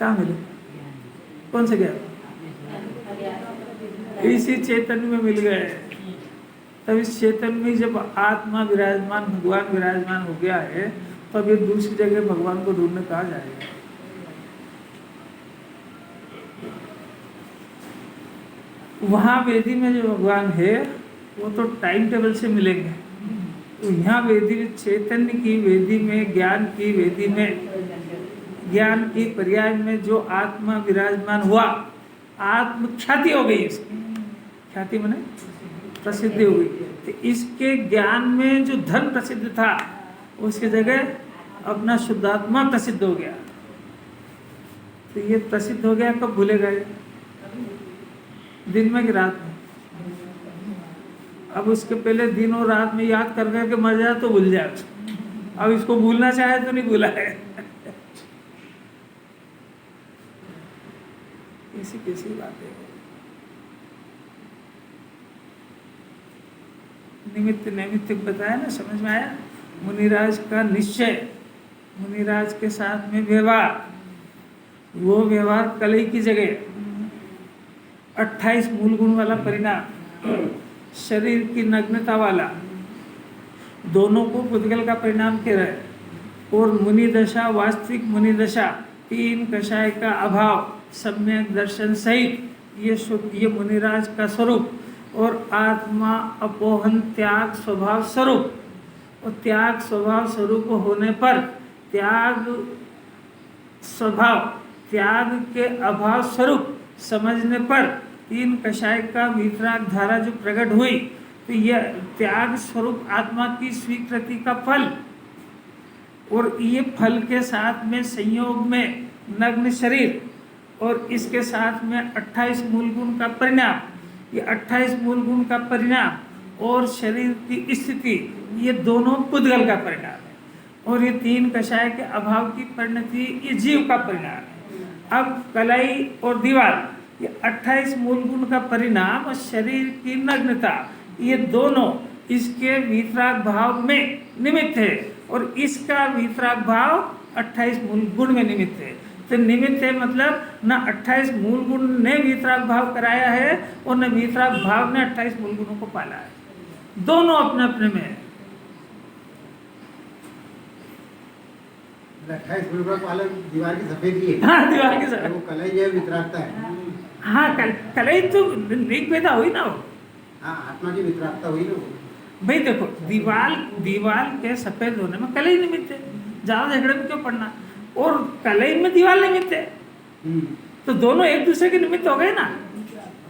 कहाँ मिले? कौन से गया? इसी चैतन्य में मिल गए। तब इस चैतन्य में जब आत्मा विराजमान, भगवान विराजमान हो गया है, तब ये दूसरी जगह भगवान को ढूंढने कहा जाएगा। वहाँ वेदी में जो भगवान है वो तो टाइम टेबल से मिलेंगे। तो यहाँ वेदी चैतन्य की वेदी में, ज्ञान की वेदी में, ज्ञान की पर्याय में जो आत्मा विराजमान हुआ, आत्म ख्याति हो गई इसकी। ख्याति माने प्रसिद्धि हो गई। तो इसके ज्ञान में जो धन प्रसिद्ध था, उसकी जगह अपना शुद्धात्मा प्रसिद्ध हो गया। तो ये प्रसिद्ध हो गया, कब भूलेगा ये? दिन में कि रात में? अब उसके पहले दिन और रात में याद कर करके मर जाए तो भूल जाए। अब इसको भूलना चाहे तो नहीं भूला है। ऐसी कैसी बात है? निमित्त नैमित्तिक बताया ना, समझ में आया? मुनिराज का निश्चय, मुनिराज के साथ में व्यवहार, वो व्यवहार कलई की जगह 28 मूल गुण वाला परिणाम, शरीर की नग्नता वाला, दोनों को पुद्गल का परिणाम कह रहे हैं। और मुनि दशा, वास्तविक मुनि दशा, 3 कषाय का अभाव, सम्यक दर्शन सहित ये मुनिराज का स्वरूप। और आत्मा अपोहन त्याग स्वभाव स्वरूप, और त्याग स्वभाव स्वरूप होने पर त्याग स्वभाव, त्याग के अभाव स्वरूप समझने पर 3 कषाय का वितराग धारा जो प्रकट हुई, तो यह त्याग स्वरूप आत्मा की स्वीकृति का फल। और ये फल के साथ में संयोग में नग्न शरीर और इसके साथ में 28 मूल गुण का परिणाम, ये 28 मूल गुण का परिणाम और शरीर की स्थिति, ये दोनों पुद्गल का परिणाम है। और ये 3 कषाय के अभाव की परिणति, ये जीव का परिणाम है। अब कलाई और दीवार, ये 28 मूल गुण का परिणाम और शरीर की नग्नता, ये दोनों इसके वितराग भाव में निमित्त है। और इसका वितराग भाव 28 मूल गुण में निमित्त है। तो निमित्त है मतलब न 28 मूल गुण ने वितराग भाव कराया है और न वितराग भाव ने 28 मूल गुणों को पाला है। दोनों अपने अपने में है। 28 मूल का पालन दीवार की सफेदी है। हाँ, दीवार की सफेदी। वो कलई जो वितरागता है। हाँ, कलई तो ऋग वेदा हुई ना वो। हाँ, आत्मा की वितरागता हुई ना वो। भाई देखो, दीवार के सफेद होने में कलई निमित्त है, ज्यादा झगड़े में क्यों पड़ना? और कलई में दीवार निमित्त है, तो दोनों एक दूसरे के निमित्त हो गए ना,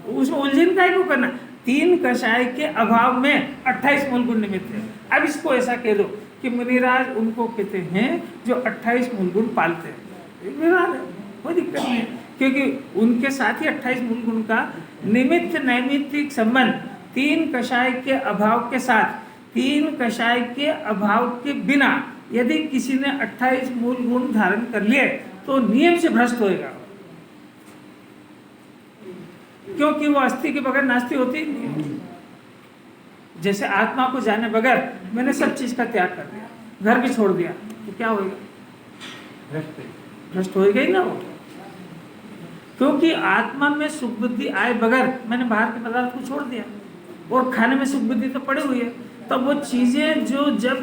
उसमें उलझन का क्यों करना? 3 कषाय के अभाव में 28 मूल गुण निमित्त है। अब इसको ऐसा कह दो कि मुनिराज उनको कहते हैं जो 28 मूल गुण पालते हैं, एक व्यवहार है, कोई दिक्कत नहीं, क्योंकि उनके साथ ही 28 मूल गुण का निमित्त नैमित्तिक संबंध 3 कषाय के अभाव के साथ, 3 कषाय के अभाव के बिना यदि किसी ने 28 मूल गुण धारण कर लिए तो नियम से भ्रष्ट होएगा। क्योंकि वो अस्थि के बगैर नास्ति होती ही नहीं है। जैसे आत्मा को जाने बगैर मैंने सब चीज का त्याग कर दिया, घर भी छोड़ दिया, तो क्या होगा? भ्रष्ट होएगा ही ना वो। क्योंकि आत्मा में सुख बुद्धि आए बगैर मैंने बाहर के पदार्थ को छोड़ दिया, और खाने में सुख बुद्धि तो पड़ी हुई है। तब वो चीजें जो जब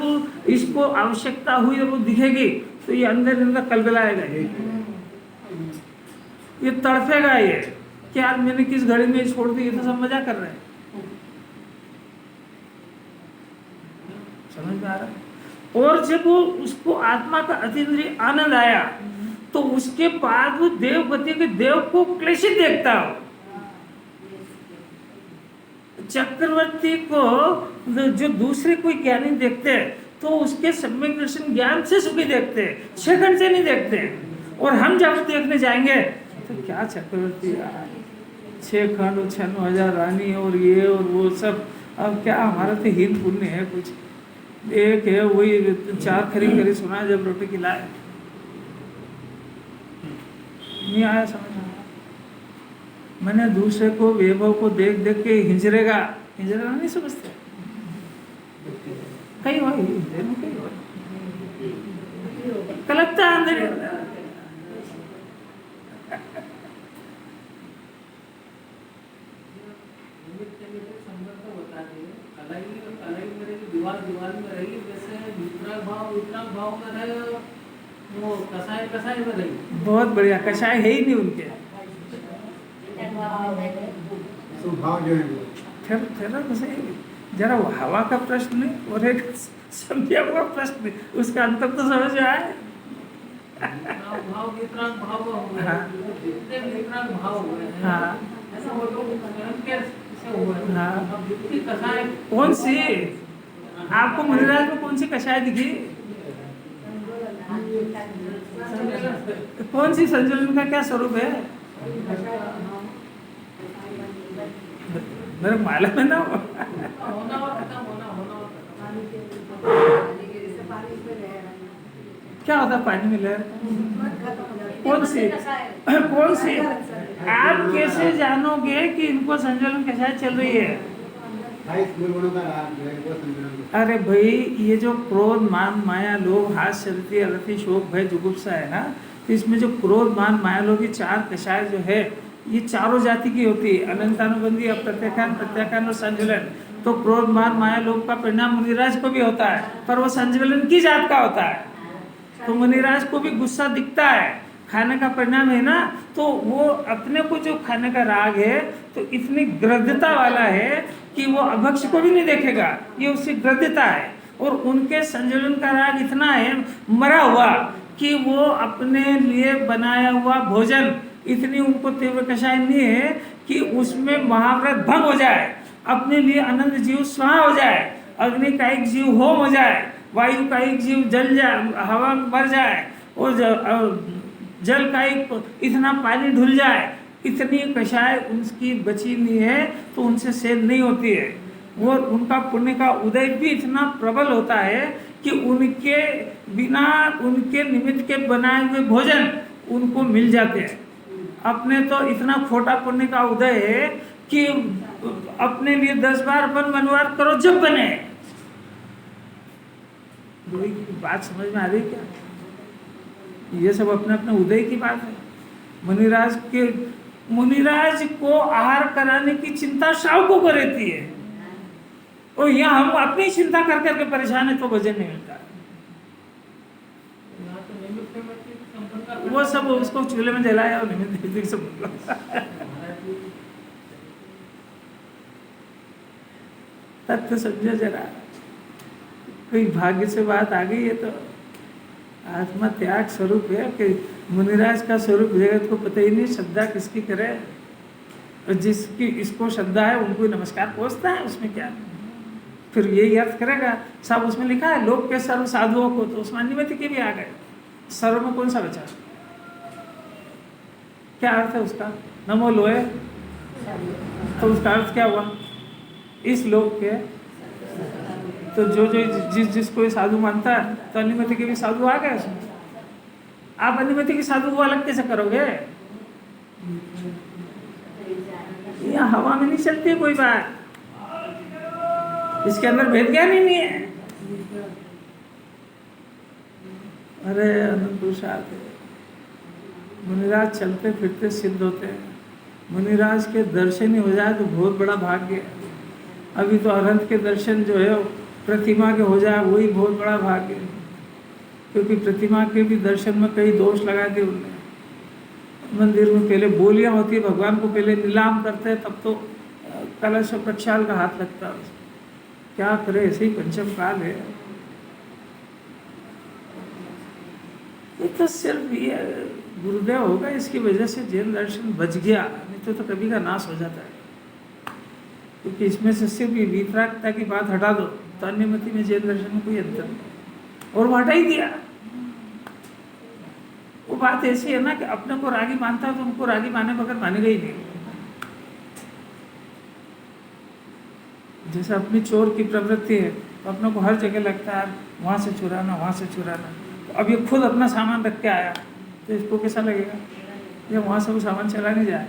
इसको आवश्यकता हुई और वो दिखेगी तो ये अंदर कलबलाएगा, ये तड़फेगा, ये कि यार मैंने किस घड़ी में छोड़ दी, ये तो सब मजा कर रहे हैं। समझ में आ रहा है? और जब वो उसको आत्मा का अतीन्द्रिय आनंद आया तो उसके बाद वो देवपति के देव को क्लेशित देखता हो। चक्रवर्ती को जो दूसरे कोई ज्ञानी देखते हैं तो उसके सम्यक दर्शन ज्ञान से सुखी देखते हैं, 6 खंड से नहीं देखते। और हम जब देखने जाएंगे तो क्या चक्रवर्ती यार, 6 खंड और 96,000 रानी और ये और वो सब, अब क्या हमारा तो हीन पुण्य है कुछ, एक है वही 4 खरी सुना जब रोटी खिलाए, नहीं आया समझ में। मैंने दूसरे को वैभव को देख देख के हिंजरेगा नहीं समझते, कई हो कलकता अंदर। दीवार में रही, जैसे वितराग भाव में रहे, वो कसाई में रही। बहुत बढ़िया, कषाय है ही नहीं उनके। स्वभाव जो है वो जरा वो हवा का प्रश्न है और एक समझा हुआ प्रश्न है, उसका अंतर तो समझ में आए। वितराग भाव हुए, हाँ। जितने वितराग भाव हुए हैं, हाँ। ऐसा वो लोग स्वयं कैसे हुए हैं? हाँ। अब जितनी कसाई कौन सी आपको मुनिराज में कौन सी कषाय दिखी? कौन सी संजोलन का क्या स्वरूप है? मेरे माला में ना हो। होना और खत्म होना क्या होता पानी में लहर? कौन सी कौन सी? आप कैसे जानोगे कि इनको संजोलन कषाय चल रही है? 28 गुणों का राग जो है वो संतुलन। अरे भाई, ये जो क्रोध मान माया लोभ हास्य रति रति शोक भय जुगुप्सा है ना, तो इसमें जो क्रोध मान माया लोभ की 4 कषाय जो है, ये चारों जाति की होती है, अनंतानुबंधी अप्रत्याख्यान प्रत्याख्यान और संज्वलन। तो क्रोध मान माया लोभ का परिणाम मुनिराज को भी होता है, पर वो संज्वलन की जात का होता है। तो मुनिराज को भी गुस्सा दिखता है, खाने का परिणाम है ना, तो वो अपने को जो खाने का राग है तो इतनी ग्रद्धता वाला है कि वो अभक्ष को भी नहीं देखेगा, ये उसकी ग्रद्धता है। और उनके संज्वलन का राग इतना है मरा हुआ कि वो अपने लिए बनाया हुआ भोजन, इतनी उनको तीव्र कषाय नहीं है कि उसमें महाव्रत भंग हो जाए, अपने लिए अनंत जीव स्वाहा हो जाए, अग्नि का एक जीव होम हो जाए, वायु का एक जीव जल जाए, हवा में मर जाए, और जल का एक इतना पानी ढुल जाए, इतनी कषाय उनकी बची नहीं है तो उनसे सेध नहीं होती है। वो उनका पुण्य का उदय भी इतना प्रबल होता है कि उनके बिना उनके निमित्त के बनाए हुए भोजन उनको मिल जाते हैं। अपने तो इतना खोटा पुण्य का उदय है कि अपने लिए 10 बार अपन मनवार करो जब बने। बात समझ में आ रही क्या? ये सब अपने अपने उदय की बात है। मुनिराज को आहार कराने की चिंता शावकों को रहती है, और यहाँ हम अपनी चिंता कर करके परेशान है तो भोजन नहीं मिलता। वो सब उसको चूल्हे में जलाया और निमित्त सब तथ्य समझो जरा, कोई भाग्य से बात आ गई है तो आत्मा त्याग स्वरूप है कि मुनिराज का स्वरूप जगत को पता ही नहीं, श्रद्धा किसकी करे, और जिसकी इसको श्रद्धा है उनको नमस्कार पहुँचता है, उसमें क्या? फिर यही अर्थ करेगा, सब उसमें लिखा है लोक के सर्व साधुओं को, तो उसमें अन्यमति के भी आ गए, सर्व में कौन सा बचा? क्या अर्थ है उसका? नमो लोहे, तो उसका अर्थ क्या हुआ? इस लोक के तो जो जिसको साधु मानता है तो अन्यमति के भी साधु आ गए उसमें। आप अन्यमति के साधु को अलग कैसे करोगे? यहाँ हवा में नहीं चलती है कोई बात, इसके अंदर भेद ज्ञान ही नहीं है। अरे अनंत पुरुषार्थ है। मुनिराज चलते फिरते सिद्ध होते हैं, मुनिराज के दर्शन ही हो जाए तो बहुत बड़ा भाग्य है। अभी तो अनंत के दर्शन जो है प्रतिमा के हो जाए वही बहुत बड़ा भाग्य है, क्योंकि प्रतिमा के भी दर्शन में कई दोष लगा दिए उन्होंने। मंदिर में पहले बोलियां होती है, भगवान को पहले नीलाम करते हैं, तब तो कलश और प्रक्षाल का हाथ लगता है। क्या करे, ऐसे ही पंचम काल है। ये तो सिर्फ ये गुरुदेव होगा, इसकी वजह से जैन दर्शन बच गया, नहीं तो कभी का नाश हो जाता है। क्योंकि इसमें से सिर्फ ये वीतरागता की बात हटा दो तो अन्यमति में जैन दर्शन में कोई अंतर नहीं, और वो हटा ही दिया। वो बात ऐसी है ना कि अपने को रागी मानता है तो उनको रागी माने बगैर मानेगा ही नहीं। जैसे अपनी चोर की प्रवृत्ति है तो अपने को हर जगह लगता है वहाँ से चुराना, वहाँ से चुराना। तो अब ये खुद अपना सामान रख के आया तो इसको कैसा लगेगा, ये वहाँ से वो सामान चला नहीं जाए।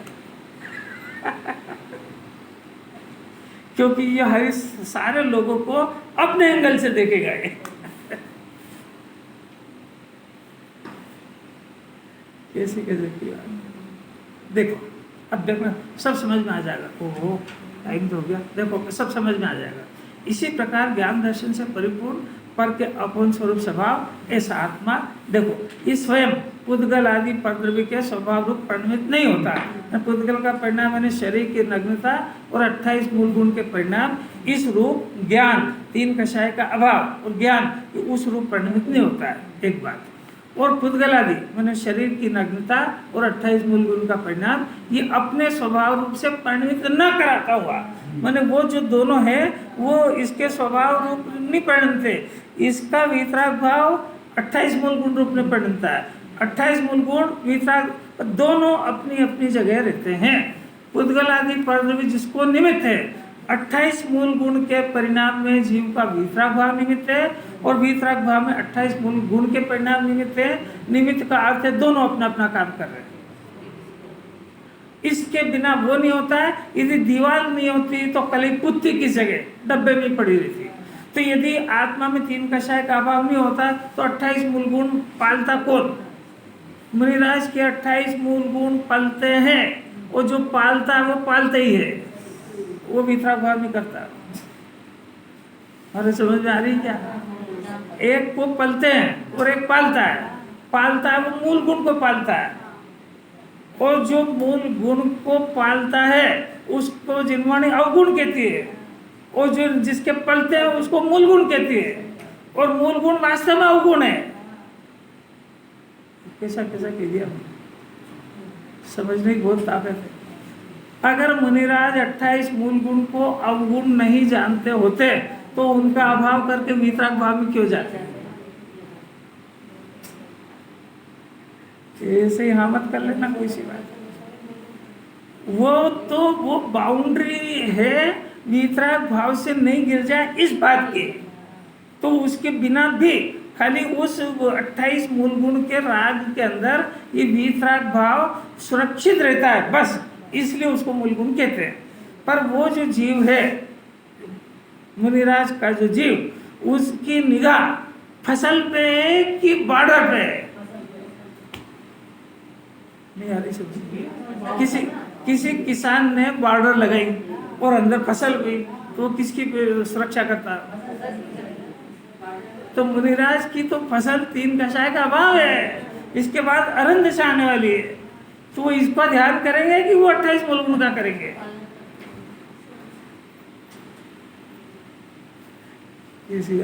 क्योंकि ये हर सारे लोगों को अपने एंगल से देखेगा ये। कैसी गजब की बात। देखो अब देखो सब समझ में आ जाएगा। ओहो टाइम तो हो गया। देखो सब समझ में आ जाएगा। इसी प्रकार ज्ञान दर्शन से परिपूर्ण पर के अपौन स्वरूप स्वभाव ऐसा आत्मा, देखो ये स्वयं पुद्गल आदि परद्रव्य के स्वभाव रूप परिणमित नहीं होता। पुद्गल का परिणाम यानी शरीर की नग्नता और 28 मूल गुण के परिणाम इस रूप ज्ञान 3 कषाय का अभाव और ज्ञान उस रूप परिणमित नहीं होता है, एक बात। और पुद्गल आदि मैंने शरीर की नग्नता और 28 मूल गुण का परिणाम ये अपने स्वभाव रूप से परिणमित न कराता हुआ, मैंने वो जो दोनों है वो इसके स्वभाव रूप नहीं परिणमते। इसका वीतराग भाव 28 मूल गुण रूप में परिणमता है। 28 मूल गुण वीतराग दोनों अपनी अपनी जगह रहते हैं। पुद्गल आदि परद्रव्य जिसको निमित्त है, 28 मूल गुण के परिणाम में जीव का वीतराग भाव निमित्त है और वीतराग भाव में 28 मूल गुण के परिणाम निमित्त है। निमित्त का अर्थ है दोनों अपना अपना काम कर रहे हैं। इसके बिना वो नहीं होता है। यदि दीवार नहीं होती तो कली पुत्ती की जगह डब्बे में पड़ी रहती। तो यदि आत्मा में 3 कषाय का अभाव नहीं होता तो 28 मूल गुण पालता कौन? मुनिराज के 28 मूल गुण पलते हैं, और जो पालता है वो पालता ही है, वो वीतराग भाव नहीं करता। अरे समझ में आ रही क्या? एक को पलते हैं और एक पालता है। पालता है वो मूल गुण को पालता है, और जो मूल गुण को पालता है उसको जिनवाणी अवगुण कहती है, और जो जिसके पलते हैं उसको मूल गुण कहती है, और मूल गुण वास्तव में अवगुण है। कैसा कैसा कह दिया, समझने की बहुत ताकत है। अगर मुनिराज 28 मूल गुण को अवगुण नहीं जानते होते तो उनका अभाव करके वीतराग भाव में क्यों जाते हैं? ऐसे ही हाँ मत कर लेना कोई सी बात। वो बाउंड्री है वीतराग भाव से नहीं गिर जाए इस बात की, तो उसके बिना भी खाली उस 28 मूल गुण के राग के अंदर ये वीतराग भाव सुरक्षित रहता है, बस इसलिए उसको मूल गुण कहते हैं। पर वो जो जीव है मुनिराज का जो जीव, उसकी निगाह फसल पे है कि बॉर्डर पे है? नहीं आ रही समझ। किसी किसान ने बॉर्डर लगाई और अंदर फसल हुई तो वो किसकी सुरक्षा करता है? तो मुनिराज की तो फसल 3 कषाय का अभाव है, इसके बाद अरंध दशा आने वाली है, तो वो इसका ध्यान करेंगे कि वो 28 मूल गुण का करेंगे? इसी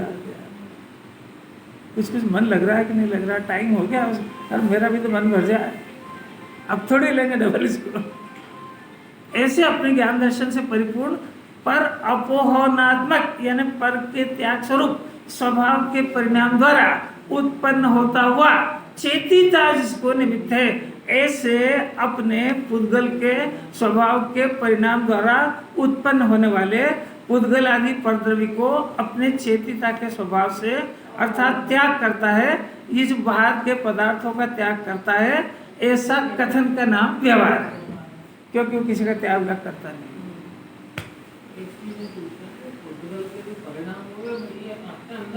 कुछ मन लग रहा है कि नहीं लग रहा? टाइम हो गया और मेरा भी तो मन भर जाए, अब थोड़ी लेंगे डबल इसको। ऐसे अपने ज्ञान दर्शन से परिपूर्ण पर अपोहनात्मक यानी पर के त्याग स्वरूप स्वभाव के परिणाम द्वारा उत्पन्न होता हुआ चेतिता जिसको निमित्त है, ऐसे अपने पुद्गल के स्वभाव के परिणाम द्वारा उत्पन्न होने वाले पुद्गल आदि परद्रव्य को अपने चेतिता के स्वभाव से अर्थात त्याग करता है। ये जो बाहर के पदार्थों का त्याग करता है, ऐसा कथन का नाम व्यवहार है। क्योंकि वो किसी का त्याग व्याग करता नहीं। एक चीज मैं पूछता हूँ, पोर्टुगल के जो परिणाम हो गए ये आपके अंदर